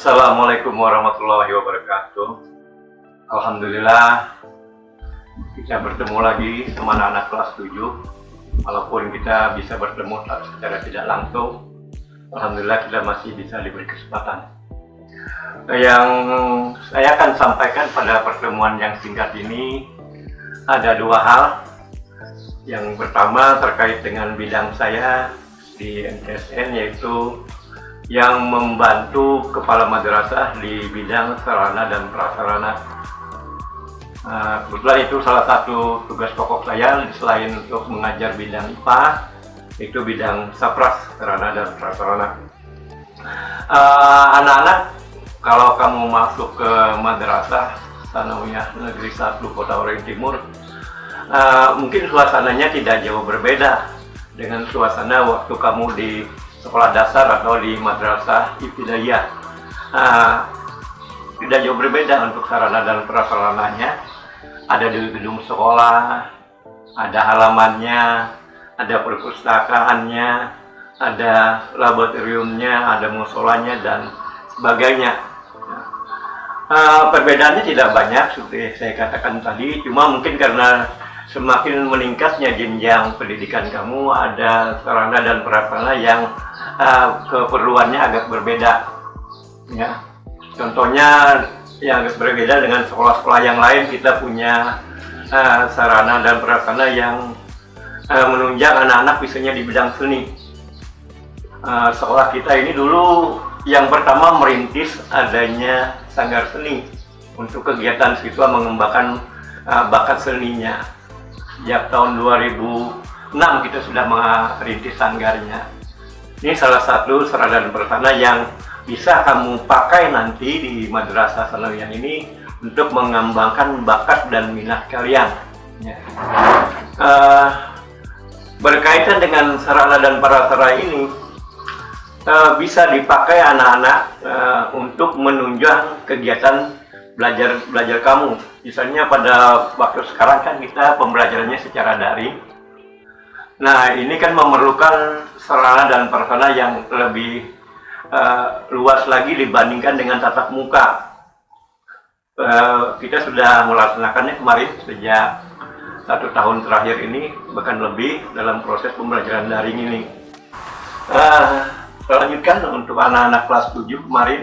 Assalamualaikum warahmatullahi wabarakatuh. Alhamdulillah kita bertemu lagi sama anak-anak kelas 7. Walaupun kita bisa bertemu secara tidak langsung, alhamdulillah kita masih bisa diberi kesempatan. Yang saya akan sampaikan pada pertemuan yang singkat ini ada dua hal. Yang pertama terkait dengan bidang saya di MTSN, yaitu yang membantu kepala madrasah di bidang sarana dan prasarana. Kebetulan itu salah satu tugas pokok saya selain untuk mengajar bidang IPA, itu bidang sapras, sarana dan prasarana. Anak-anak, kalau kamu masuk ke madrasah Tsanawiyah Negeri 1 Kota Waringin Timur, mungkin suasananya tidak jauh berbeda dengan suasana waktu kamu di sekolah dasar atau di madrasah ibtidaiyah. Tidak jauh berbeda untuk sarana dan prasarananya. Ada di gedung sekolah, ada halamannya, ada perpustakaannya, ada laboratoriumnya, ada musolanya dan sebagainya. Perbedaannya tidak banyak seperti saya katakan tadi, cuma mungkin karena semakin meningkatnya jenjang pendidikan kamu, ada sarana dan prasarana yang keperluannya agak berbeda. Ya, contohnya yang agak berbeda dengan sekolah-sekolah yang lain, kita punya sarana dan prasarana yang menunjang anak-anak misalnya di bidang seni. Sekolah kita ini dulu yang pertama merintis adanya sanggar seni untuk kegiatan siswa mengembangkan bakat seninya. Sejak tahun 2006 kita sudah merintis sanggarnya. Ini salah satu sarana dan prasarana yang bisa kamu pakai nanti di madrasah Tsanawiyah ini untuk mengembangkan bakat dan minat kalian. Ya. Berkaitan dengan sarana dan prasarana ini, bisa dipakai anak-anak untuk menunjang kegiatan belajar kamu. Misalnya pada waktu sekarang kan kita pembelajarannya secara daring. Nah, ini kan memerlukan sarana dan prasarana yang lebih luas lagi dibandingkan dengan tatap muka. Kita sudah melaksanakannya kemarin sejak 1 tahun terakhir ini, bahkan lebih dalam proses pembelajaran daring ini. Lanjutkan untuk anak-anak kelas 7 kemarin,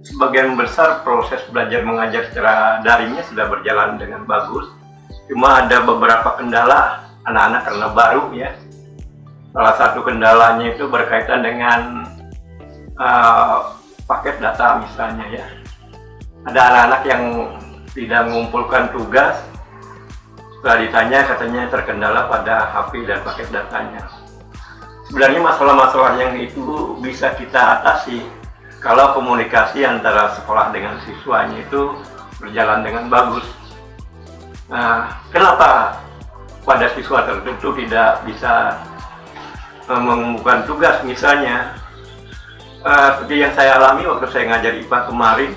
sebagian besar proses belajar mengajar secara daringnya sudah berjalan dengan bagus. Cuma ada beberapa kendala anak-anak karena baru ya. Salah satu kendalanya itu berkaitan dengan paket data misalnya ya. Ada anak-anak yang tidak mengumpulkan tugas, setelah ditanya katanya terkendala pada HP dan paket datanya. Sebenarnya masalah-masalah yang itu bisa kita atasi kalau komunikasi antara sekolah dengan siswanya itu berjalan dengan bagus. Nah, kenapa pada siswa tertentu tidak bisa mengumpulkan tugas misalnya? Seperti yang saya alami waktu saya ngajar IPA kemarin,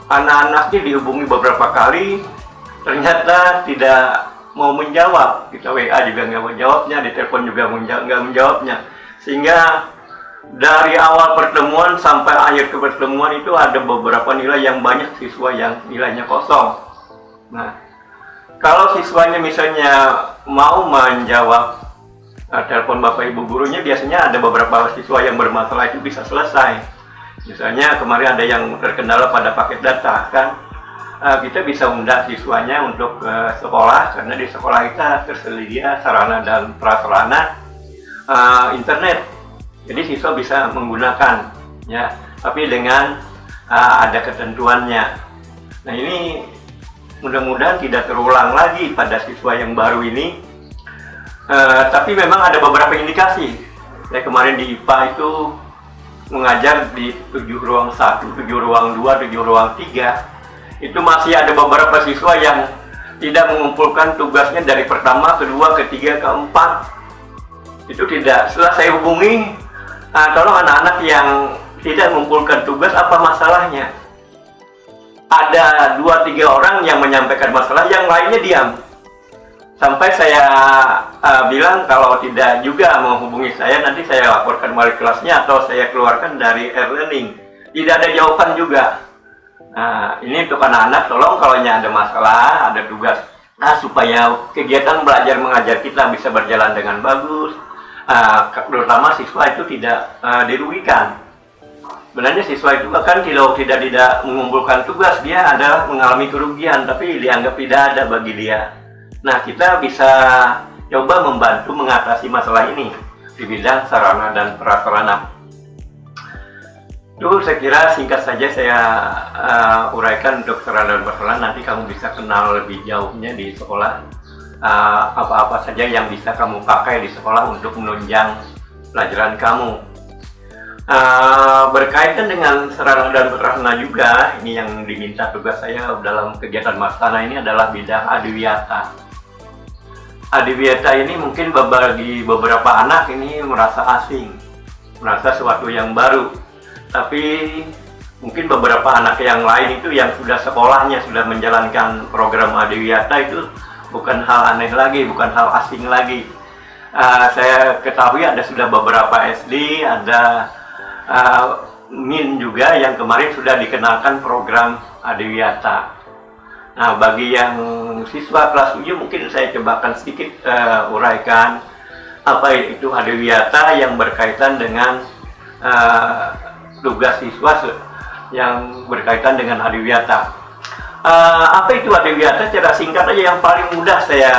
anak-anaknya dihubungi beberapa kali, ternyata tidak mau menjawab. Kita WA juga nggak menjawabnya, di telepon juga nggak menjawabnya. Sehingga dari awal pertemuan sampai akhir ke pertemuan itu ada beberapa nilai yang banyak siswa yang nilainya kosong. Nah, kalau siswanya misalnya mau menjawab telepon bapak ibu gurunya, biasanya ada beberapa siswa yang bermasalah itu bisa selesai. Misalnya kemarin ada yang terkendala pada paket data kan, kita bisa undang siswanya untuk ke sekolah, karena di sekolah kita tersedia sarana dan prasarana internet. Jadi siswa bisa menggunakan ya, tapi dengan ada ketentuannya. Nah, ini mudah-mudahan tidak terulang lagi pada siswa yang baru ini. Tapi memang ada beberapa indikasi. Saya kemarin di IPA itu mengajar di 7 ruang 1, 7 ruang 2, 7 ruang 3. Itu masih ada beberapa siswa yang tidak mengumpulkan tugasnya dari pertama, kedua, ketiga, keempat. Itu tidak. Setelah saya hubungi, tolong anak-anak yang tidak mengumpulkan tugas, apa masalahnya? Ada 2-3 orang yang menyampaikan masalah, yang lainnya diam. Sampai saya bilang kalau tidak juga menghubungi saya, nanti saya laporkan wali kelasnya atau saya keluarkan dari e-learning. tidak ada jawaban juga. Nah, ini untuk anak-anak, tolong kalau ada masalah, ada tugas, supaya kegiatan belajar mengajar kita bisa berjalan dengan bagus, terutama siswa itu tidak dirugikan. Sebenarnya siswa itu bahkan tidak mengumpulkan tugas, dia ada mengalami kerugian, tapi dianggap tidak ada bagi dia. Nah, kita bisa coba membantu mengatasi masalah ini di bidang sarana dan prasarana. Itu saya kira singkat saja saya uraikan untuk sarana dan prasarana. Nanti kamu bisa kenal lebih jauhnya di sekolah, apa-apa saja yang bisa kamu pakai di sekolah untuk menunjang pelajaran kamu. Berkaitan dengan sarana dan prasarana juga, ini yang diminta tugas saya dalam kegiatan Mastana ini adalah bidang adiwiyata. Adiwiyata ini mungkin bagi beberapa anak ini merasa asing, merasa sesuatu yang baru. Tapi mungkin beberapa anak yang lain itu yang sudah sekolahnya sudah menjalankan program adiwiyata itu bukan hal aneh lagi, bukan hal asing lagi. Saya ketahui ada sudah beberapa SD, ada MIN juga yang kemarin sudah dikenalkan program adiwiyata. Nah, bagi yang siswa kelas 7 mungkin saya cobakan sedikit uraikan apa itu adiwiyata yang berkaitan dengan tugas siswa yang berkaitan dengan adiwiyata. Apa itu adiwiyata? Secara singkat aja yang paling mudah saya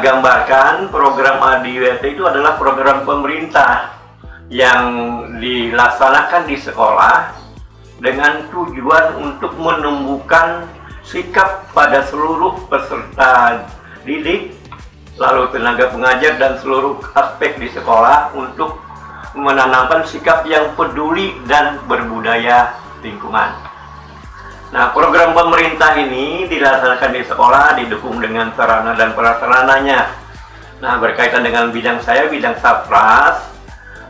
gambarkan, program adiwiyata itu adalah program pemerintah yang dilaksanakan di sekolah dengan tujuan untuk menumbuhkan sikap pada seluruh peserta didik, lalu tenaga pengajar dan seluruh aspek di sekolah untuk menanamkan sikap yang peduli dan berbudaya lingkungan. Nah, program pemerintah ini dilaksanakan di sekolah, didukung dengan sarana dan prasarananya. Nah, berkaitan dengan bidang saya, bidang Sapras,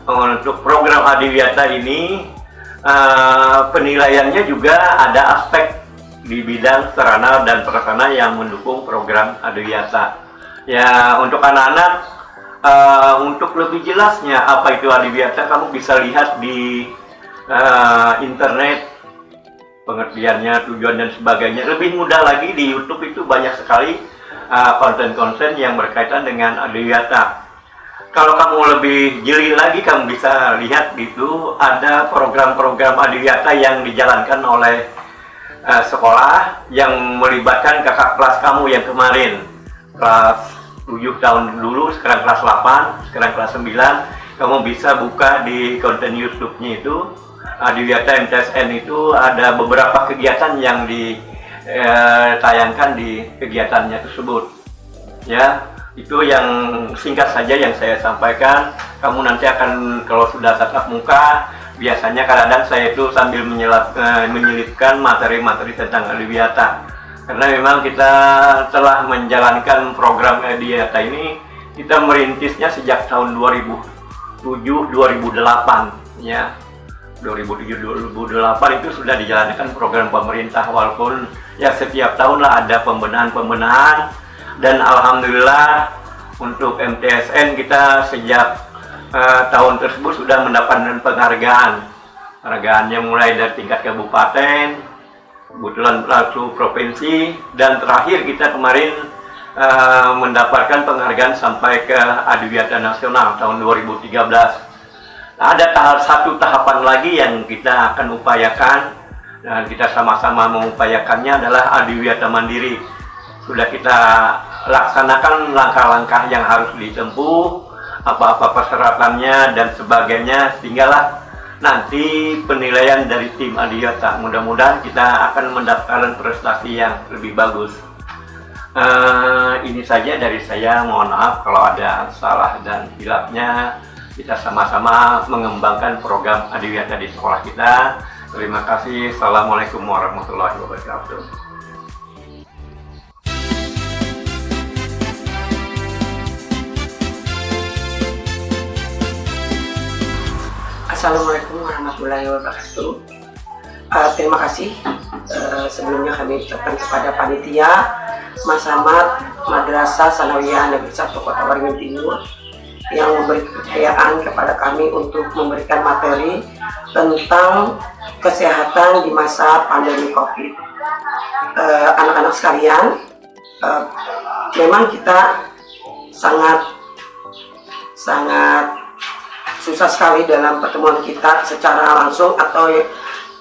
untuk program adiwiyata ini penilaiannya juga ada aspek di bidang sarana dan prasarana yang mendukung program adiwiyata. Ya, untuk anak-anak, untuk lebih jelasnya apa itu adiwiyata, kamu bisa lihat di internet pengertiannya, tujuan dan sebagainya. Lebih mudah lagi di YouTube itu banyak sekali konten-konten yang berkaitan dengan adiwiyata. Kalau kamu lebih jeli lagi, kamu bisa lihat gitu ada program-program adiwiyata yang dijalankan oleh sekolah yang melibatkan kakak kelas kamu yang kemarin kelas 7 tahun dulu, sekarang kelas 8, sekarang kelas 9. Kamu bisa buka di konten YouTube-nya itu, Adiwiyata MTSN itu ada beberapa kegiatan yang ditayangkan di kegiatannya tersebut. Ya, itu yang singkat saja yang saya sampaikan. Kamu nanti akan, kalau sudah tatap muka, biasanya kadang-kadang saya itu sambil menyelipkan materi-materi tentang Adiwiyata. Karena memang kita telah menjalankan program adiwiyata ini, kita merintisnya sejak tahun 2007-2008 ya. 2007-2008 itu sudah dijalankan program pemerintah, walaupun ya setiap tahun lah ada pembenahan, dan alhamdulillah untuk MTSN kita sejak tahun tersebut sudah mendapatkan penghargaannya mulai dari tingkat kabupaten, kebetulan lalu provinsi, dan terakhir kita kemarin mendapatkan penghargaan sampai ke Adiwiyata Nasional tahun 2013. Nah, ada satu tahapan lagi yang kita akan upayakan, dan kita sama-sama mengupayakannya adalah Adiwiyata Mandiri. Sudah kita laksanakan langkah-langkah yang harus ditempuh, apa-apa persyaratannya dan sebagainya, tinggallah nanti penilaian dari tim adiwiyata. Mudah-mudahan kita akan mendapatkan prestasi yang lebih bagus. Ini saja dari saya. Mohon maaf kalau ada salah dan hilafnya. Kita sama-sama mengembangkan program adiwiyata di sekolah kita. Terima kasih. Assalamualaikum warahmatullahi wabarakatuh. Assalamualaikum warahmatullahi wabarakatuh. Terima kasih sebelumnya kami ucapkan kepada panitia Mas Ahmad Madrasah Sanawiyah Negeri 1 Kota Waringin Timur yang memberi kepercayaan kepada kami untuk memberikan materi tentang kesehatan di masa pandemi COVID. Anak-anak sekalian, memang kita sangat susah sekali dalam pertemuan kita secara langsung atau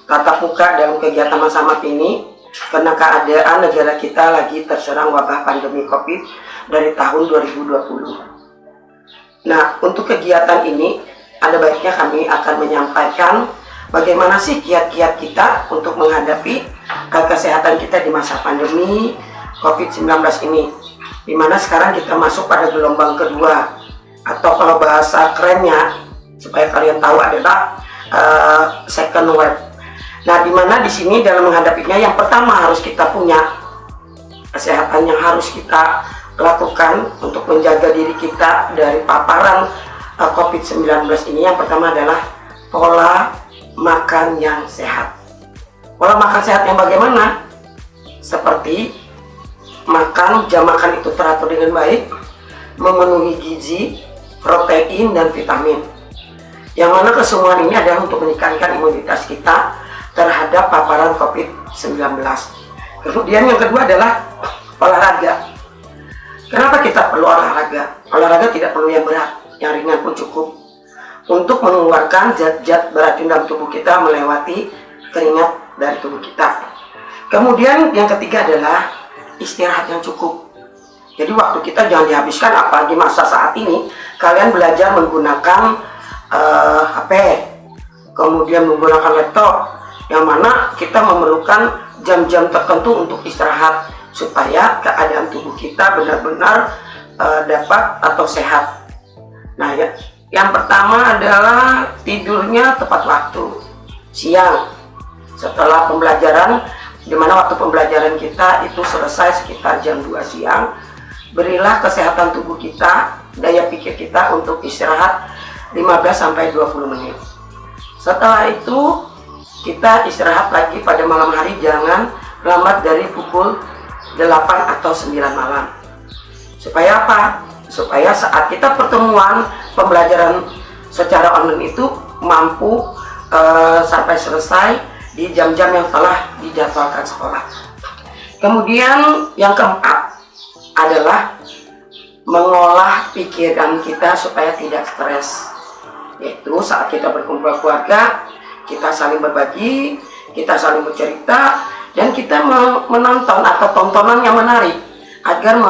tatap muka dalam kegiatan masa-masa ini karena keadaan negara kita lagi terserang wabah pandemi COVID dari tahun 2020. Nah, untuk kegiatan ini ada baiknya kami akan menyampaikan bagaimana sih kiat-kiat kita untuk menghadapi kesehatan kita di masa pandemi COVID-19 ini, di mana sekarang kita masuk pada gelombang kedua, atau kalau bahasa kerennya supaya kalian tahu adalah second wave. Nah, di mana di sini dalam menghadapinya yang pertama harus kita punya kesehatan yang harus kita lakukan untuk menjaga diri kita dari paparan COVID-19 ini. Yang pertama adalah pola makan yang sehat. Pola makan sehat yang bagaimana? Seperti jam makan itu teratur dengan baik, memenuhi gizi, protein, dan vitamin. Yang mana kesemuaan ini adalah untuk meningkatkan imunitas kita terhadap paparan COVID-19. Kemudian yang kedua adalah olahraga. Kenapa kita perlu olahraga? Olahraga tidak perlu yang berat, yang ringan pun cukup untuk mengeluarkan zat-zat beracun dalam tubuh kita melewati keringat dari tubuh kita. Kemudian yang ketiga adalah istirahat yang cukup. Jadi waktu kita jangan dihabiskan, apalagi masa saat ini kalian belajar menggunakan HP, kemudian menggunakan laptop, yang mana kita memerlukan jam-jam tertentu untuk istirahat supaya keadaan tubuh kita benar-benar dapat atau sehat. Nah, yang pertama adalah tidurnya tepat waktu, siang setelah pembelajaran, di mana waktu pembelajaran kita itu selesai sekitar jam 2 siang. Berilah kesehatan tubuh kita, daya pikir kita untuk istirahat 15-20 menit. Setelah itu kita istirahat lagi pada malam hari, jangan lambat dari pukul 8 atau 9 malam. Supaya apa? Supaya saat kita pertemuan pembelajaran secara online itu mampu sampai selesai di jam-jam yang telah dijadwalkan sekolah. Kemudian yang keempat adalah mengolah pikiran kita supaya tidak stres, yaitu saat kita berkumpul keluarga, kita saling berbagi, kita saling bercerita, dan kita menonton atau tontonan yang menarik agar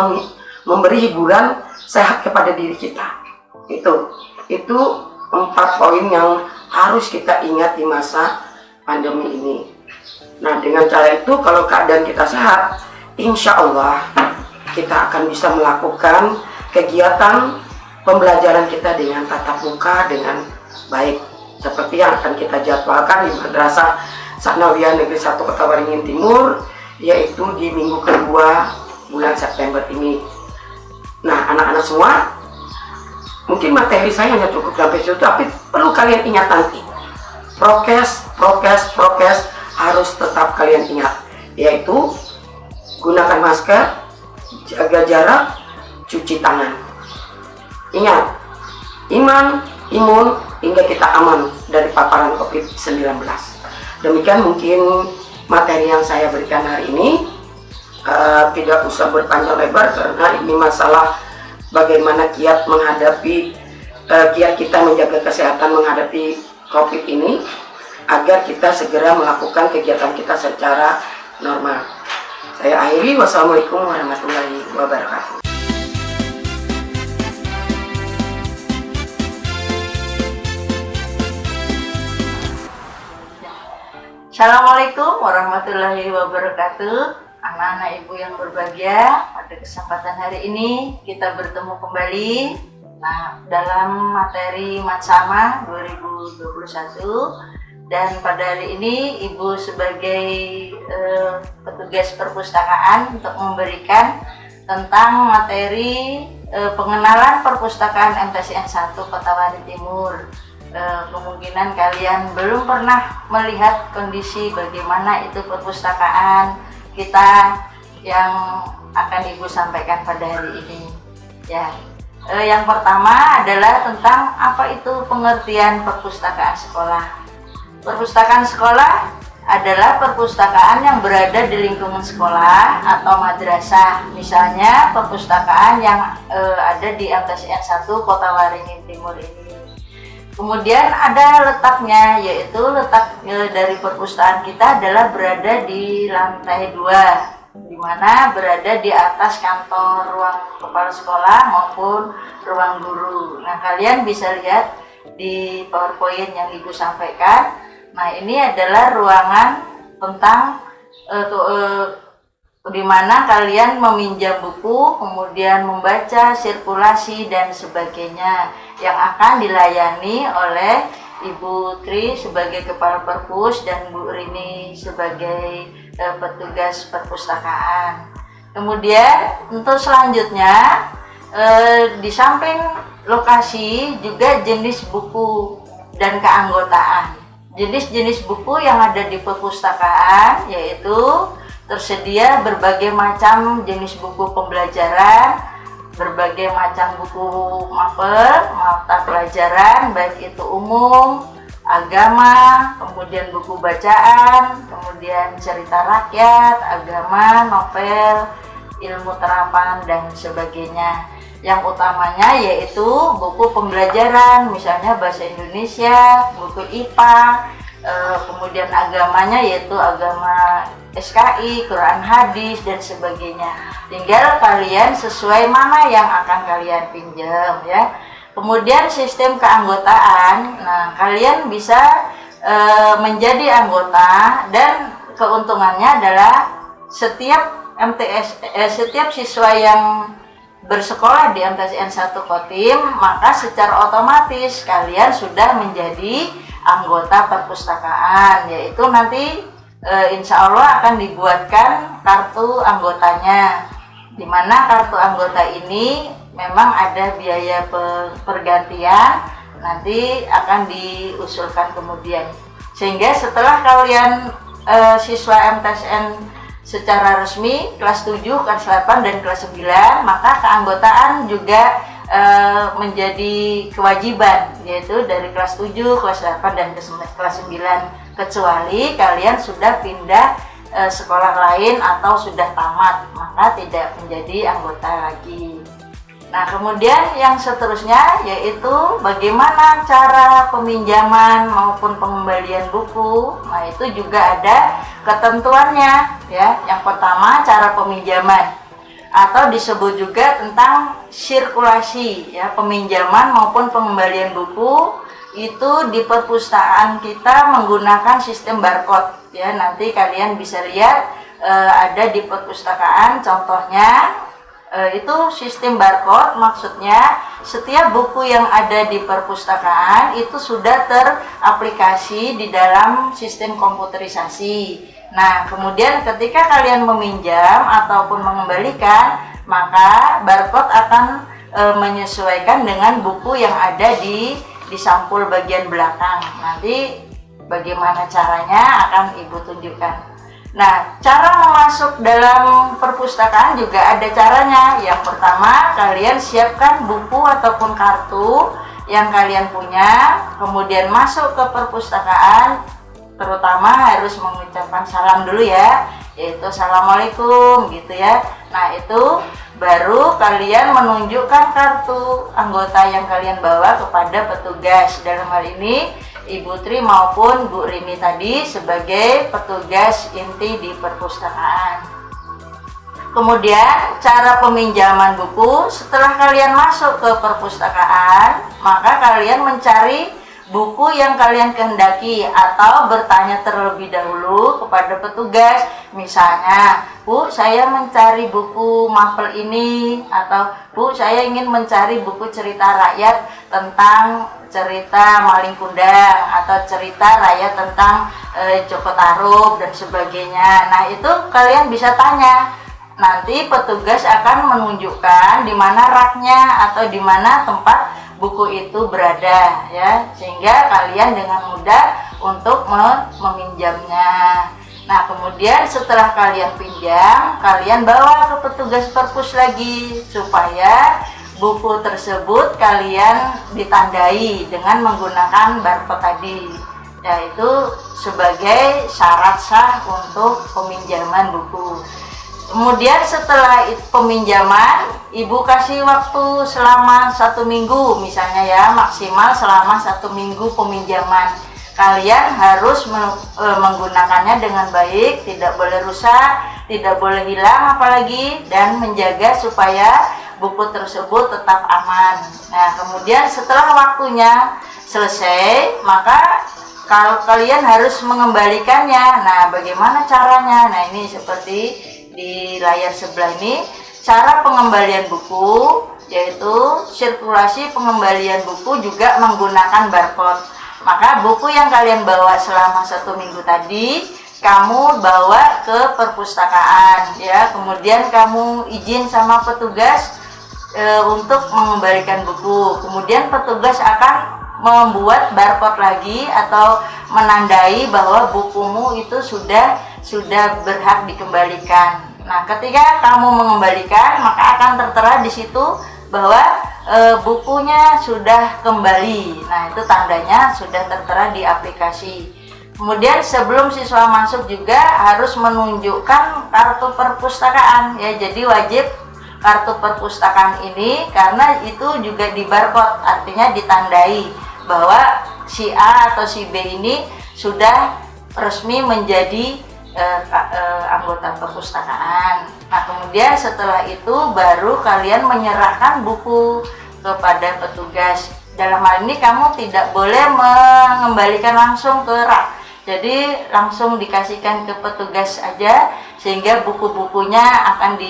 memberi hiburan sehat kepada diri kita. Itu 4 poin yang harus kita ingat di masa pandemi ini. Nah, dengan cara itu kalau keadaan kita sehat, insya Allah kita akan bisa melakukan kegiatan pembelajaran kita dengan tatap muka dengan baik, seperti yang akan kita jadwalkan di Madrasah Sanawiyah Negeri 1 Kota Waringin Timur, yaitu di minggu kedua bulan September ini. Nah, anak-anak semua, mungkin materi saya hanya cukup sampai situ, tapi perlu kalian ingat nanti. Prokes harus tetap kalian ingat, yaitu gunakan masker, jaga jarak, cuci tangan. Ingat, imun, hingga kita aman dari paparan COVID-19. Demikian mungkin materi yang saya berikan hari ini. Tidak usah berpanjang lebar karena ini masalah bagaimana kiat kita menjaga kesehatan menghadapi COVID ini agar kita segera melakukan kegiatan kita secara normal. Saya akhiri, wassalamualaikum warahmatullahi wabarakatuh. Assalamualaikum warahmatullahi wabarakatuh. Anak-anak ibu yang berbahagia, pada kesempatan hari ini kita bertemu kembali dalam materi Matsama 2021, dan pada hari ini ibu sebagai petugas perpustakaan untuk memberikan tentang materi pengenalan perpustakaan MTSN 1 Kota Waringin Timur. Kemungkinan kalian belum pernah melihat kondisi bagaimana itu perpustakaan kita yang akan ibu sampaikan pada hari ini. Yang pertama adalah tentang apa itu pengertian perpustakaan sekolah. Perpustakaan sekolah adalah perpustakaan yang berada di lingkungan sekolah atau madrasah. Misalnya perpustakaan yang ada di MTSN 1 Kota Waringin Timur ini. Kemudian ada letaknya, yaitu letak dari perpustakaan kita adalah berada di lantai 2, di mana berada di atas kantor ruang kepala sekolah maupun ruang guru. Nah, kalian bisa lihat di PowerPoint yang Ibu sampaikan. Nah, ini adalah ruangan tentang di mana kalian meminjam buku, kemudian membaca, sirkulasi, dan sebagainya yang akan dilayani oleh Ibu Tri sebagai Kepala Perpus dan Bu Rini sebagai petugas perpustakaan. Kemudian untuk selanjutnya di samping lokasi juga jenis buku dan keanggotaan. Jenis-jenis buku yang ada di perpustakaan yaitu tersedia berbagai macam jenis buku pembelajaran, berbagai macam buku mapel, mata pelajaran, baik itu umum, agama, kemudian buku bacaan, kemudian cerita rakyat, agama, novel, ilmu terapan, dan sebagainya. Yang utamanya yaitu buku pembelajaran, misalnya bahasa Indonesia, buku IPA, kemudian agamanya yaitu agama SKI, Quran hadis, dan sebagainya. Tinggal kalian sesuai mana yang akan kalian pinjam ya. Kemudian sistem keanggotaan, nah kalian bisa menjadi anggota, dan keuntungannya adalah setiap setiap siswa yang bersekolah di MTSN 1 Kotim, maka secara otomatis kalian sudah menjadi anggota perpustakaan, yaitu nanti insya Allah akan dibuatkan kartu anggotanya, di mana kartu anggota ini memang ada biaya pergantian, nanti akan diusulkan kemudian, sehingga setelah kalian siswa MTSN secara resmi kelas 7, kelas 8, dan kelas 9, maka keanggotaan juga menjadi kewajiban, yaitu dari kelas 7, kelas 8, dan kelas 9, kecuali kalian sudah pindah sekolah lain atau sudah tamat, maka tidak menjadi anggota lagi. Nah, kemudian yang seterusnya yaitu bagaimana cara peminjaman maupun pengembalian buku. Nah, itu juga ada ketentuannya ya. Yang pertama, cara peminjaman atau disebut juga tentang sirkulasi ya, peminjaman maupun pengembalian buku itu di perpustakaan kita menggunakan sistem barcode ya. Nanti kalian bisa lihat ada di perpustakaan contohnya. Itu sistem barcode, maksudnya setiap buku yang ada di perpustakaan itu sudah teraplikasi di dalam sistem komputerisasi. Nah, kemudian ketika kalian meminjam ataupun mengembalikan, maka barcode akan menyesuaikan dengan buku yang ada di sampul bagian belakang. Nanti bagaimana caranya akan Ibu tunjukkan. Nah, cara masuk dalam perpustakaan juga ada caranya. Yang pertama, kalian siapkan buku ataupun kartu yang kalian punya, kemudian masuk ke perpustakaan, terutama harus mengucapkan salam dulu ya, yaitu Assalamualaikum gitu ya. Nah, itu baru kalian menunjukkan kartu anggota yang kalian bawa kepada petugas, dalam hal ini Ibu Tri maupun Bu Rini tadi sebagai petugas inti di perpustakaan. Kemudian cara peminjaman buku, setelah kalian masuk ke perpustakaan, maka kalian mencari buku yang kalian kehendaki atau bertanya terlebih dahulu kepada petugas. Misalnya, Bu, saya mencari buku mapel ini, atau Bu, saya ingin mencari buku cerita rakyat tentang cerita Maling Kundang, atau cerita rakyat tentang Joko Tarub dan sebagainya. Nah, itu kalian bisa tanya. Nanti petugas akan menunjukkan di mana raknya atau di mana tempat buku itu berada ya, sehingga kalian dengan mudah untuk meminjamnya. Nah, kemudian setelah kalian pinjam, kalian bawa ke petugas perpus lagi supaya buku tersebut kalian ditandai dengan menggunakan barcode tadi. yaitu sebagai syarat sah untuk peminjaman buku. Kemudian setelah peminjaman, ibu kasih waktu selama 1 minggu misalnya ya, maksimal selama 1 minggu peminjaman. Kalian harus menggunakannya dengan baik, tidak boleh rusak, tidak boleh hilang apalagi, dan menjaga supaya buku tersebut tetap aman. Nah, kemudian setelah waktunya selesai, maka kalau kalian harus mengembalikannya. Nah, bagaimana caranya? Nah, ini seperti di layar sebelah ini, cara pengembalian buku, yaitu sirkulasi pengembalian buku juga menggunakan barcode. Maka buku yang kalian bawa selama 1 minggu tadi, kamu bawa ke perpustakaan ya, kemudian kamu izin sama petugas untuk mengembalikan buku. Kemudian petugas akan membuat barcode lagi atau menandai bahwa bukumu itu sudah berhak dikembalikan. Nah, ketika kamu mengembalikan, maka akan tertera di situ bahwa bukunya sudah kembali. Nah, itu tandanya sudah tertera di aplikasi. Kemudian sebelum siswa masuk juga harus menunjukkan kartu perpustakaan ya. Jadi wajib kartu perpustakaan ini, karena itu juga di barcode, artinya ditandai bahwa si A atau si B ini sudah resmi menjadi anggota perpustakaan. Nah, kemudian setelah itu baru kalian menyerahkan buku kepada petugas. Dalam hal ini kamu tidak boleh mengembalikan langsung ke rak. Jadi langsung dikasihkan ke petugas aja, sehingga buku-bukunya akan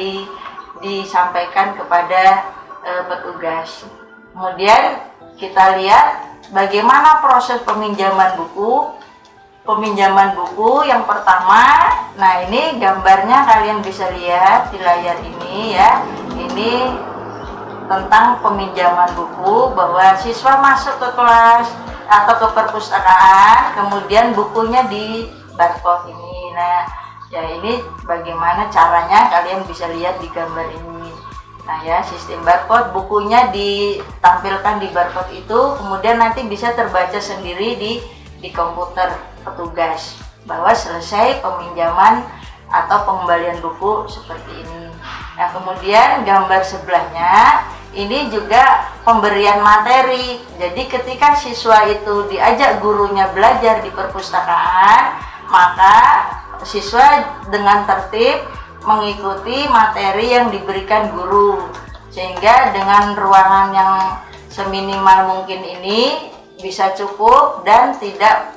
disampaikan kepada petugas. Kemudian kita lihat bagaimana proses peminjaman buku. Peminjaman buku yang pertama, nah ini gambarnya kalian bisa lihat di layar ini ya. Ini tentang peminjaman buku, bahwa siswa masuk ke kelas atau ke perpustakaan, kemudian bukunya di barcode ini. Nah, ya ini bagaimana caranya, kalian bisa lihat di gambar ini. Nah ya, sistem barcode, bukunya ditampilkan di barcode itu, kemudian nanti bisa terbaca sendiri di komputer petugas bahwa selesai peminjaman atau pengembalian buku seperti ini. Nah, kemudian gambar sebelahnya ini juga pemberian materi. Jadi ketika siswa itu diajak gurunya belajar di perpustakaan, maka siswa dengan tertib mengikuti materi yang diberikan guru, sehingga dengan ruangan yang seminimal mungkin ini bisa cukup dan tidak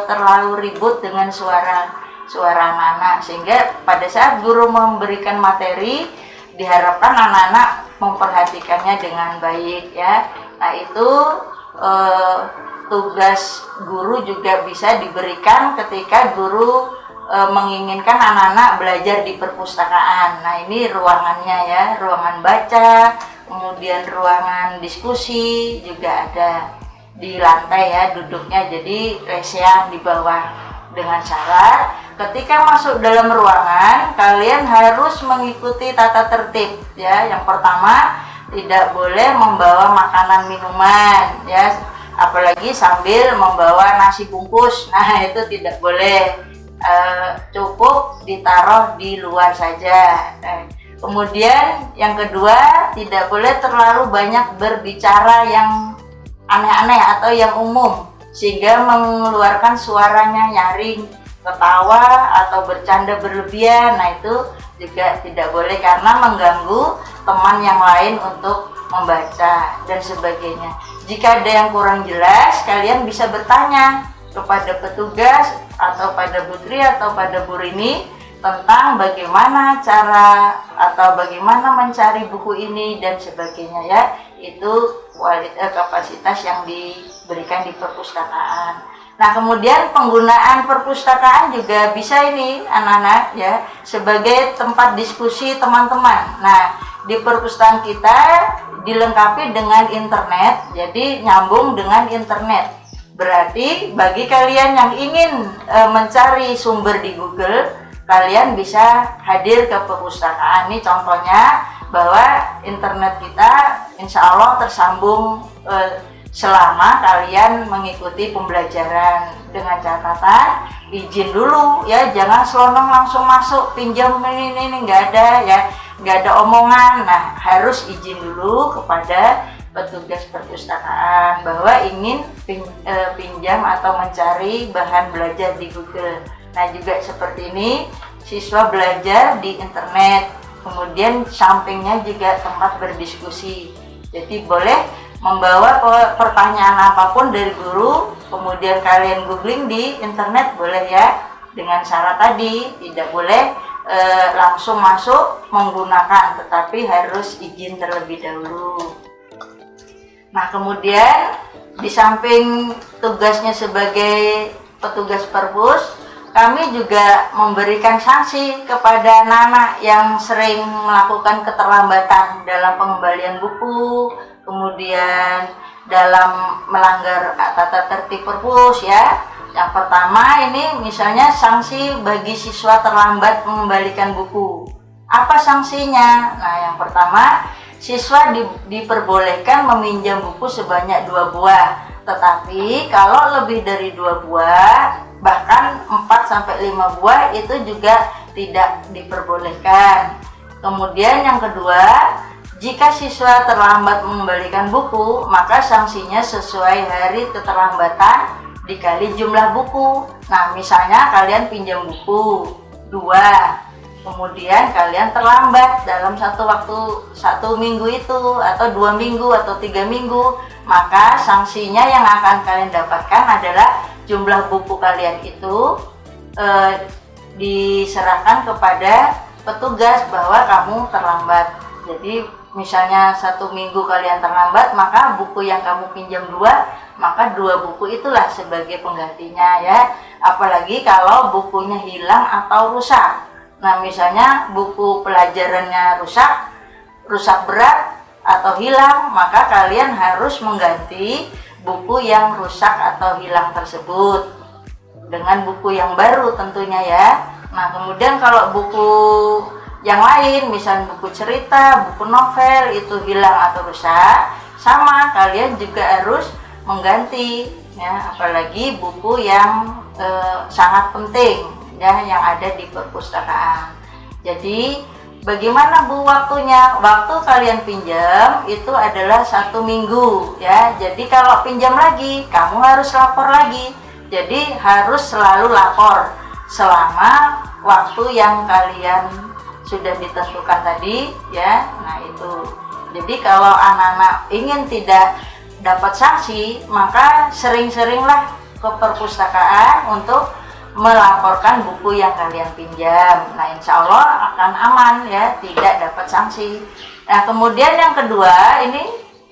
terlalu ribut dengan suara anak-anak, sehingga pada saat guru memberikan materi diharapkan anak-anak memperhatikannya dengan baik ya. Nah, itu tugas guru juga bisa diberikan ketika guru menginginkan anak-anak belajar di perpustakaan. Nah, ini ruangannya ya, ruangan baca, kemudian ruangan diskusi juga ada di lantai ya duduknya, jadi lesehan di bawah. Dengan syarat ketika masuk dalam ruangan kalian harus mengikuti tata tertib ya. Yang pertama, tidak boleh membawa makanan minuman ya, apalagi sambil membawa nasi bungkus. Nah, itu tidak boleh, cukup ditaruh di luar saja. Kemudian yang kedua, tidak boleh terlalu banyak berbicara yang aneh-aneh atau yang umum sehingga mengeluarkan suaranya nyaring, ketawa atau bercanda berlebihan. Nah, itu juga tidak boleh karena mengganggu teman yang lain untuk membaca dan sebagainya. Jika ada yang kurang jelas, kalian bisa bertanya kepada petugas atau pada Bu Tri atau pada Bu Rini tentang bagaimana cara atau bagaimana mencari buku ini dan sebagainya ya. Itu kapasitas yang diberikan di perpustakaan. Nah, kemudian penggunaan perpustakaan juga bisa ini anak-anak ya sebagai tempat diskusi teman-teman. Nah, di perpustakaan kita dilengkapi dengan internet, jadi nyambung dengan internet. Berarti bagi kalian yang ingin mencari sumber di Google, kalian bisa hadir ke perpustakaan. Ini contohnya bahwa internet kita insya Allah tersambung selama kalian mengikuti pembelajaran, dengan catatan izin dulu ya, jangan selonong langsung masuk pinjam ini nggak ada ya, nggak ada omongan. Nah, harus izin dulu kepada petugas perpustakaan bahwa ingin pinjam atau mencari bahan belajar di Google. Nah, juga seperti ini, siswa belajar di internet, kemudian sampingnya juga tempat berdiskusi. Jadi boleh membawa pertanyaan apapun dari guru, kemudian kalian googling di internet boleh ya, dengan syarat tadi tidak boleh langsung masuk menggunakan, tetapi harus izin terlebih dahulu. Nah, kemudian di samping tugasnya sebagai petugas perpus, kami juga memberikan sanksi kepada anak-anak yang sering melakukan keterlambatan dalam pengembalian buku, kemudian dalam melanggar tata tertib perpus ya. Yang pertama ini misalnya sanksi bagi siswa terlambat mengembalikan buku. Apa sanksinya? Nah, yang pertama, siswa diperbolehkan meminjam buku sebanyak 2 buah. Tetapi kalau lebih dari 2 buah, bahkan 4-5 buah itu juga tidak diperbolehkan. Kemudian yang kedua, jika siswa terlambat mengembalikan buku, maka sanksinya sesuai hari keterlambatan dikali jumlah buku. Nah, misalnya kalian pinjam buku 2, kemudian kalian terlambat dalam satu minggu itu, atau 2 minggu atau 3 minggu, maka sanksinya yang akan kalian dapatkan adalah jumlah buku kalian itu diserahkan kepada petugas bahwa kamu terlambat. Jadi misalnya 1 minggu kalian terlambat, maka buku yang kamu pinjam 2, maka 2 buku itulah sebagai penggantinya ya. Apalagi kalau bukunya hilang atau rusak. Nah, misalnya buku pelajarannya rusak berat atau hilang, maka kalian harus mengganti buku yang rusak atau hilang tersebut dengan buku yang baru tentunya ya. Nah, kemudian kalau buku yang lain, misalnya buku cerita, buku novel itu hilang atau rusak, sama kalian juga harus mengganti ya, apalagi buku yang sangat penting ya, yang ada di perpustakaan. Jadi bagaimana Bu waktunya? Waktu kalian pinjam itu adalah 1 minggu ya. Jadi kalau pinjam lagi, kamu harus lapor lagi. Jadi harus selalu lapor selama waktu yang kalian sudah ditentukan tadi ya. Nah, itu. Jadi kalau anak-anak ingin tidak dapat sanksi, maka sering-seringlah ke perpustakaan untuk melaporkan buku yang kalian pinjam. Nah, insya Allah akan aman ya, tidak dapat sanksi. Nah, kemudian yang kedua ini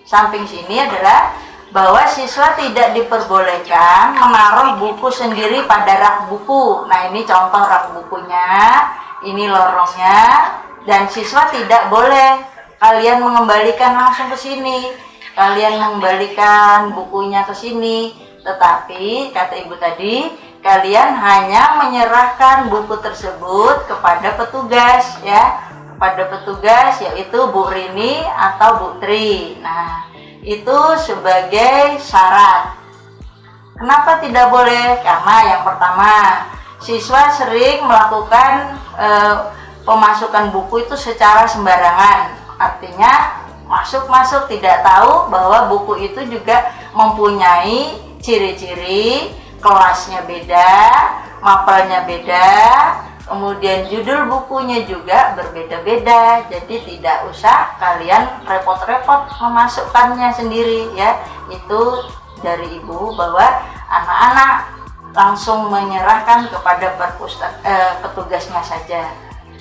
samping sini adalah bahwa siswa tidak diperbolehkan menaruh buku sendiri pada rak buku. Nah, ini contoh rak bukunya, ini lorongnya, dan siswa tidak boleh kalian mengembalikan langsung ke sini. Kalian mengembalikan bukunya ke sini, tetapi kata Ibu tadi, kalian hanya menyerahkan buku tersebut kepada petugas ya, kepada petugas yaitu Bu Rini atau Bu Tri. Nah, itu sebagai syarat. Kenapa tidak boleh? Karena yang pertama, siswa sering melakukan pemasukan buku itu secara sembarangan. Artinya masuk tidak tahu bahwa buku itu juga mempunyai ciri-ciri, kelasnya beda, mapelnya beda, kemudian judul bukunya juga berbeda-beda. Jadi tidak usah kalian repot-repot memasukkannya sendiri ya. Itu dari Ibu bahwa anak-anak langsung menyerahkan kepada petugasnya saja.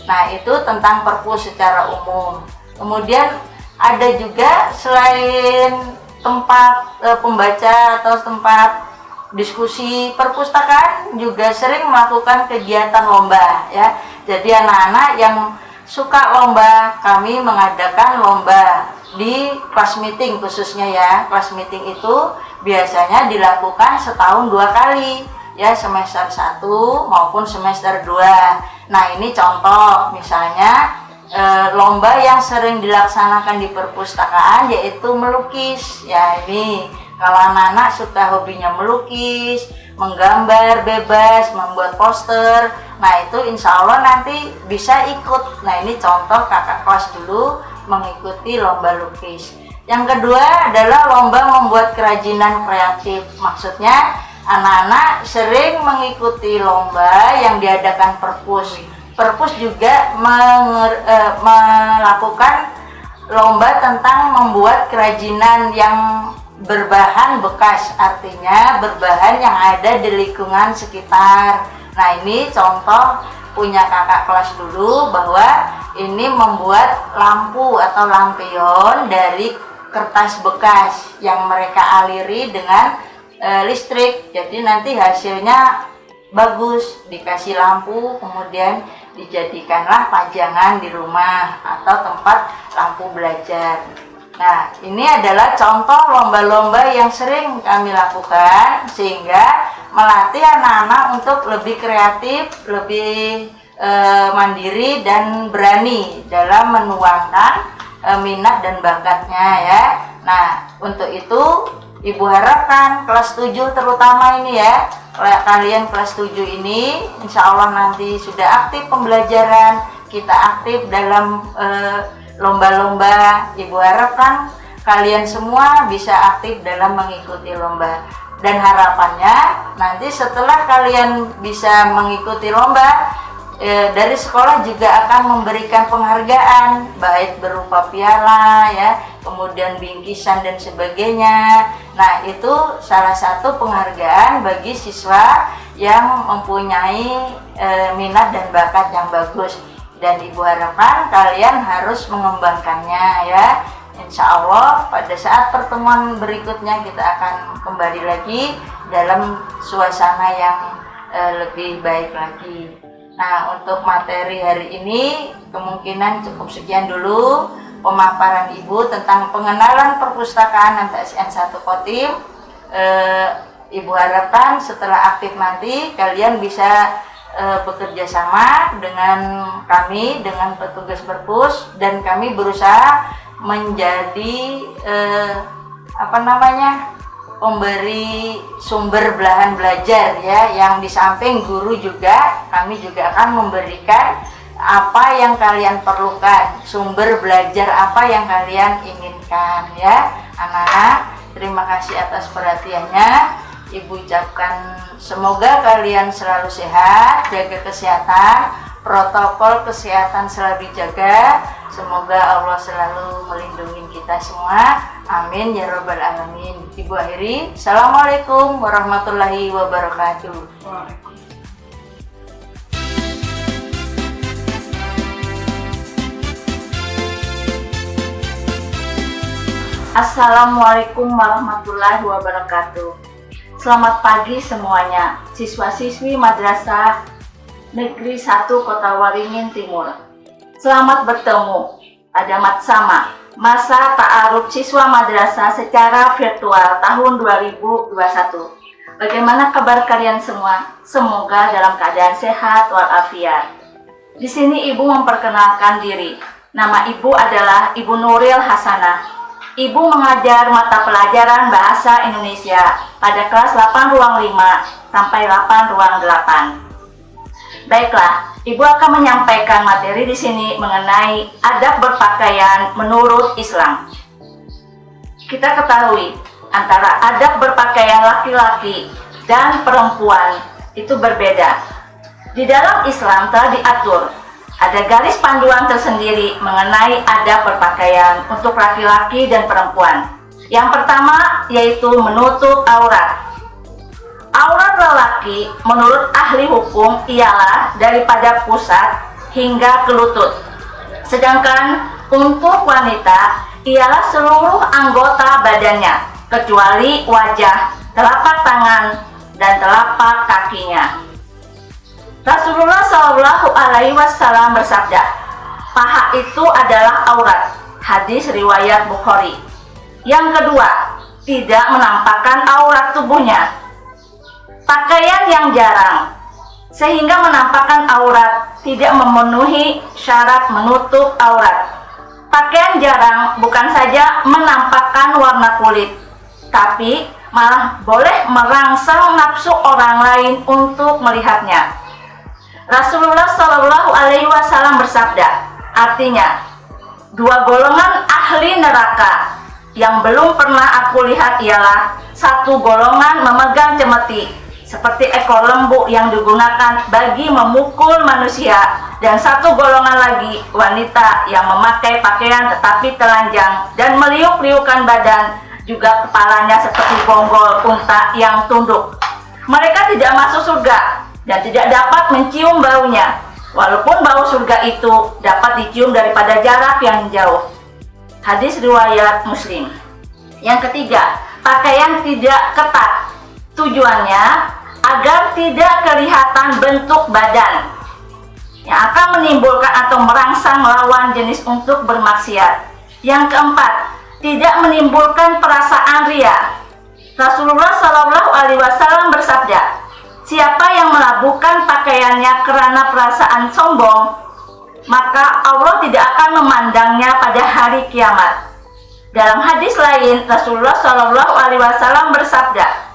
Nah, itu tentang perpus secara umum. Kemudian ada juga selain tempat pembaca atau tempat diskusi perpustakaan juga sering melakukan kegiatan lomba ya. Jadi anak-anak yang suka lomba, kami mengadakan lomba di kelas meeting khususnya ya. Kelas meeting itu biasanya dilakukan setahun 2 kali ya, semester 1 maupun semester 2. Nah, ini contoh misalnya lomba yang sering dilaksanakan di perpustakaan yaitu melukis ya. Ini Kalau anak-anak suka hobinya melukis, menggambar bebas, membuat poster, nah itu insya Allah nanti bisa ikut. Nah ini contoh kakak kelas dulu mengikuti lomba lukis. Yang kedua adalah lomba membuat kerajinan kreatif. Maksudnya anak-anak sering mengikuti lomba yang diadakan Perpus. Perpus juga melakukan lomba tentang membuat kerajinan yang berbahan bekas, artinya berbahan yang ada di lingkungan sekitar. Nah ini contoh punya kakak kelas dulu bahwa ini membuat lampu atau lampion dari kertas bekas yang mereka aliri dengan listrik. Jadi nanti hasilnya bagus, dikasih lampu, kemudian dijadikanlah pajangan di rumah atau tempat lampu belajar. Nah, ini adalah contoh lomba-lomba yang sering kami lakukan sehingga melatih anak-anak untuk lebih kreatif, lebih mandiri dan berani dalam menuangkan minat dan bakatnya ya. Nah, untuk itu Ibu harapkan kelas 7 terutama ini ya, kalian kelas 7 ini insya Allah nanti sudah aktif pembelajaran, kita aktif dalam lomba-lomba. Ibu harapkan kalian semua bisa aktif dalam mengikuti lomba. Dan harapannya nanti setelah kalian bisa mengikuti lomba, dari sekolah juga akan memberikan penghargaan, baik berupa piala ya, kemudian bingkisan dan sebagainya. Nah itu salah satu penghargaan bagi siswa yang mempunyai minat dan bakat yang bagus. Dan Ibu harapkan kalian harus mengembangkannya ya. Insya Allah pada saat pertemuan berikutnya kita akan kembali lagi dalam suasana yang lebih baik lagi. Nah untuk materi hari ini kemungkinan cukup sekian dulu pemaparan Ibu tentang pengenalan perpustakaan MTSN 1 Kotim. Ibu harapkan setelah aktif nanti kalian bisa bekerja sama dengan kami, dengan petugas perpus, dan kami berusaha menjadi pemberi sumber belahan belajar ya, yang di samping guru juga kami juga akan memberikan apa yang kalian perlukan, sumber belajar apa yang kalian inginkan ya anak-anak. Terima kasih atas perhatiannya. Ibu ucapkan semoga kalian selalu sehat, jaga kesehatan, protokol kesehatan selalu dijaga. Semoga Allah selalu melindungi kita semua. Amin ya rabbal alamin. Ibu akhiri. Assalamualaikum warahmatullahi wabarakatuh. Assalamualaikum warahmatullahi wabarakatuh. Selamat pagi semuanya, siswa-siswi Madrasah Negeri 1 Kota Waringin Timur. Selamat bertemu pada Matsama, masa ta'aruf siswa madrasah secara virtual tahun 2021. Bagaimana kabar kalian semua? Semoga dalam keadaan sehat walafiat. Di sini Ibu memperkenalkan diri. Nama Ibu adalah Ibu Nuril Hasanah. Ibu mengajar mata pelajaran Bahasa Indonesia pada kelas 8 ruang 5 sampai 8 ruang 8. Baiklah, Ibu akan menyampaikan materi di sini mengenai adab berpakaian menurut Islam. Kita ketahui antara adab berpakaian laki-laki dan perempuan itu berbeda. Di dalam Islam telah diatur ada garis panduan tersendiri mengenai adab berpakaian untuk laki-laki dan perempuan. Yang pertama yaitu menutup aurat. Aurat lelaki menurut ahli hukum ialah daripada pusat hingga ke lutut. Sedangkan untuk wanita ialah seluruh anggota badannya kecuali wajah, telapak tangan, dan telapak kakinya. Rasulullah Shallallahu Alaihi Wasallam bersabda, paha itu adalah aurat. Hadis riwayat Bukhari. Yang kedua, tidak menampakkan aurat tubuhnya. Pakaian yang jarang sehingga menampakkan aurat tidak memenuhi syarat menutup aurat. Pakaian jarang bukan saja menampakkan warna kulit, tapi malah boleh merangsang nafsu orang lain untuk melihatnya. Rasulullah Shallallahu Alaihi Wasallam bersabda, artinya, dua golongan ahli neraka yang belum pernah aku lihat ialah satu golongan memegang cemeti seperti ekor lembu yang digunakan bagi memukul manusia, dan satu golongan lagi wanita yang memakai pakaian tetapi telanjang dan meliuk-liukan badan, juga kepalanya seperti bonggol unta yang tunduk. Mereka tidak masuk surga dan tidak dapat mencium baunya, walaupun bau surga itu dapat dicium daripada jarak yang jauh. Hadis riwayat Muslim. Yang ketiga, pakaian tidak ketat. Tujuannya agar tidak kelihatan bentuk badan yang akan menimbulkan atau merangsang lawan jenis untuk bermaksiat. Yang keempat, tidak menimbulkan perasaan ria. Rasulullah Shallallahu Alaihi Wasallam bersabda, siapa yang melabuhkan pakaiannya karena perasaan sombong, maka Allah tidak akan memandangnya pada hari kiamat. Dalam hadis lain, Rasulullah Shallallahu Alaihi Wasallam bersabda,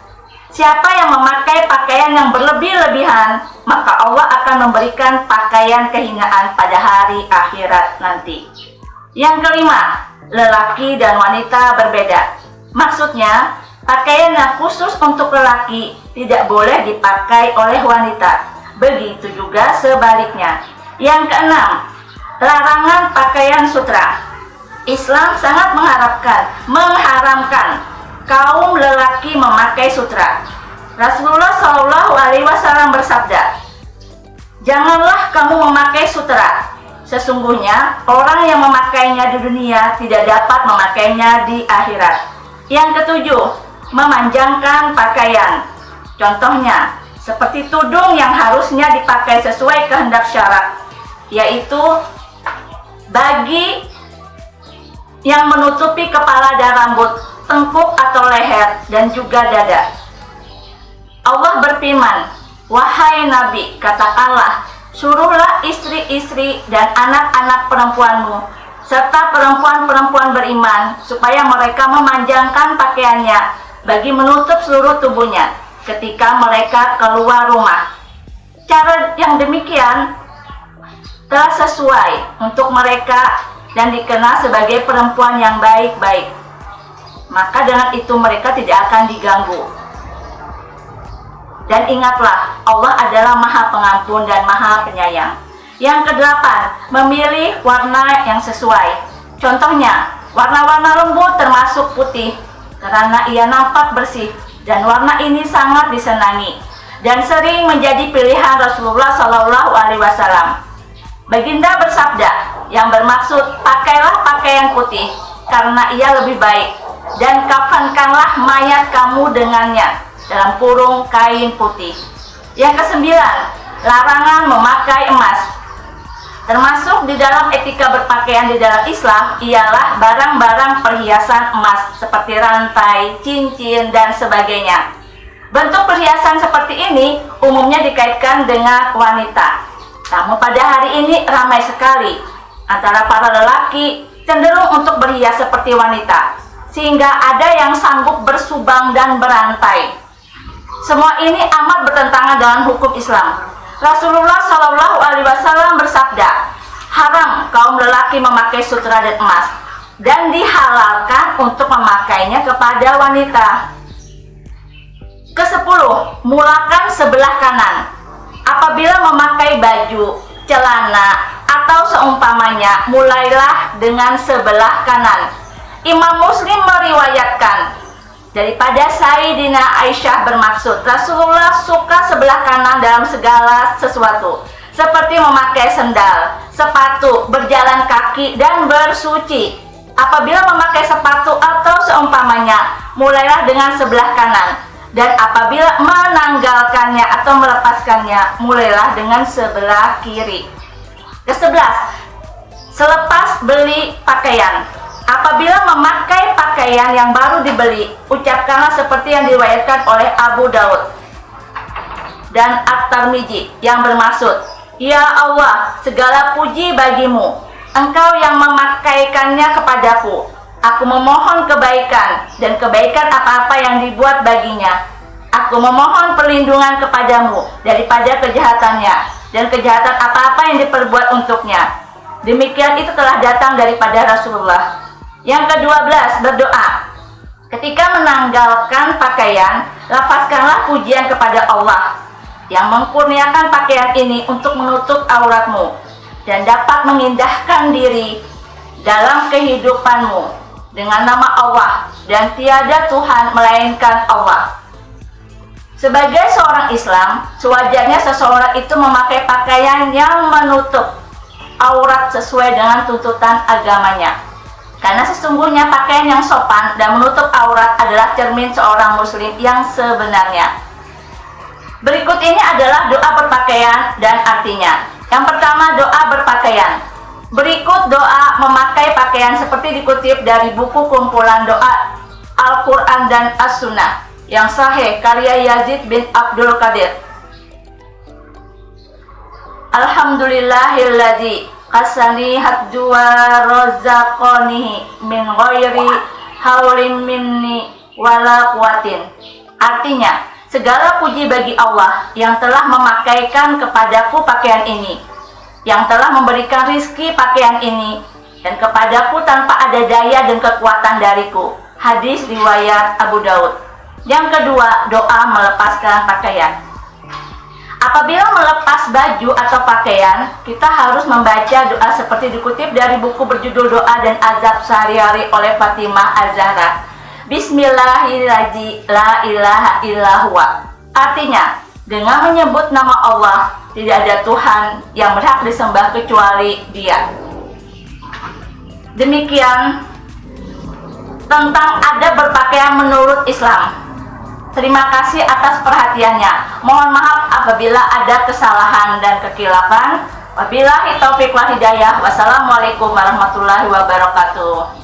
siapa yang memakai pakaian yang berlebih-lebihan, maka Allah akan memberikan pakaian kehinaan pada hari akhirat nanti. Yang kelima, lelaki dan wanita berbeda. Maksudnya, pakaian yang khusus untuk lelaki tidak boleh dipakai oleh wanita. Begitu juga sebaliknya. Yang keenam, larangan pakaian sutra. Islam sangat mengharamkan kaum lelaki memakai sutra. Rasulullah Shallallahu Alaihi Wasallam bersabda, janganlah kamu memakai sutra. Sesungguhnya orang yang memakainya di dunia tidak dapat memakainya di akhirat. Yang ketujuh, memanjangkan pakaian. Contohnya, seperti tudung yang harusnya dipakai sesuai kehendak syarak, yaitu bagi yang menutupi kepala dan rambut, tengkuk atau leher, dan juga dada. Allah berfirman, wahai Nabi, katakanlah, suruhlah istri-istri dan anak-anak perempuanmu, serta perempuan-perempuan beriman, supaya mereka memanjangkan pakaiannya bagi menutup seluruh tubuhnya ketika mereka keluar rumah. Cara yang demikian telah sesuai untuk mereka dan dikenal sebagai perempuan yang baik-baik. Maka dengan itu mereka tidak akan diganggu. Dan ingatlah, Allah adalah Maha Pengampun dan Maha Penyayang. Yang kedelapan, memilih warna yang sesuai. Contohnya, warna-warna lembut termasuk putih, karena ia nampak bersih, dan warna ini sangat disenangi, dan sering menjadi pilihan Rasulullah Shallallahu Alaihi Wasallam. Baginda bersabda, yang bermaksud, pakailah pakaian putih, karena ia lebih baik, dan kafankanlah mayat kamu dengannya, dalam kurung kain putih. Yang kesembilan, larangan memakai emas. Termasuk di dalam etika berpakaian di dalam Islam ialah barang-barang perhiasan emas seperti rantai, cincin, dan sebagainya. Bentuk perhiasan seperti ini umumnya dikaitkan dengan wanita. Namun pada hari ini ramai sekali antara para lelaki cenderung untuk berhias seperti wanita, sehingga ada yang sanggup bersubang dan berantai. Semua ini amat bertentangan dengan hukum Islam. Rasulullah Shallallahu Alaihi Wasallam bersabda, haram kaum lelaki memakai sutra dan emas, dan dihalalkan untuk memakainya kepada wanita. Kesepuluh, mulakan sebelah kanan. Apabila memakai baju, celana, atau seumpamanya, mulailah dengan sebelah kanan. Imam Muslim meriwayatkan daripada Sayyidina Aisyah bermaksud, Rasulullah suka sebelah kanan dalam segala sesuatu, seperti memakai sendal, sepatu, berjalan kaki, dan bersuci. Apabila memakai sepatu atau seumpamanya, mulailah dengan sebelah kanan. Dan apabila menanggalkannya atau melepaskannya, mulailah dengan sebelah kiri. Kesebelas, selepas beli pakaian. Apabila memakai pakaian yang baru dibeli, ucapkanlah seperti yang diriwayatkan oleh Abu Daud dan At-Tirmidzi yang bermaksud, ya Allah, segala puji bagimu, Engkau yang memakaikannya kepadaku. Aku memohon kebaikan dan kebaikan apa-apa yang dibuat baginya. Aku memohon perlindungan kepadamu daripada kejahatannya dan kejahatan apa-apa yang diperbuat untuknya. Demikian itu telah datang daripada Rasulullah. Yang ke-12, berdoa. Ketika menanggalkan pakaian, lafazkanlah pujian kepada Allah yang mengkurniakan pakaian ini untuk menutup auratmu dan dapat mengindahkan diri dalam kehidupanmu dengan nama Allah, dan tiada Tuhan melainkan Allah. Sebagai seorang Islam, sewajarnya seseorang itu memakai pakaian yang menutup aurat sesuai dengan tuntutan agamanya. Karena sesungguhnya pakaian yang sopan dan menutup aurat adalah cermin seorang muslim yang sebenarnya. Berikut ini adalah doa berpakaian dan artinya. Yang pertama, doa berpakaian. Berikut doa memakai pakaian seperti dikutip dari buku kumpulan doa Al-Quran dan As-Sunnah yang sahih karya Yazid bin Abdul Qadir. Alhamdulillahilladzi qasani haddu wa razaqani min ghairi haulin minni wala quwatin. Artinya, segala puji bagi Allah yang telah memakaikan kepadaku pakaian ini, yang telah memberikan rizki pakaian ini, dan kepadaku tanpa ada daya dan kekuatan dariku. Hadis riwayat Abu Daud. Yang kedua, doa melepaskan pakaian. Apabila melepas baju atau pakaian, kita harus membaca doa seperti dikutip dari buku berjudul Doa dan Azab Sehari-hari oleh Fatimah Az-Zahra. Bismillahirrahmanirrahim, la ilaha illahuwa. Artinya, dengan menyebut nama Allah, tidak ada Tuhan yang berhak disembah kecuali Dia. Demikian tentang adab berpakaian menurut Islam. Terima kasih atas perhatiannya. Mohon maaf apabila ada kesalahan dan kekilafan. Wabillahi taufiq wal hidayah. Wassalamualaikum warahmatullahi wabarakatuh.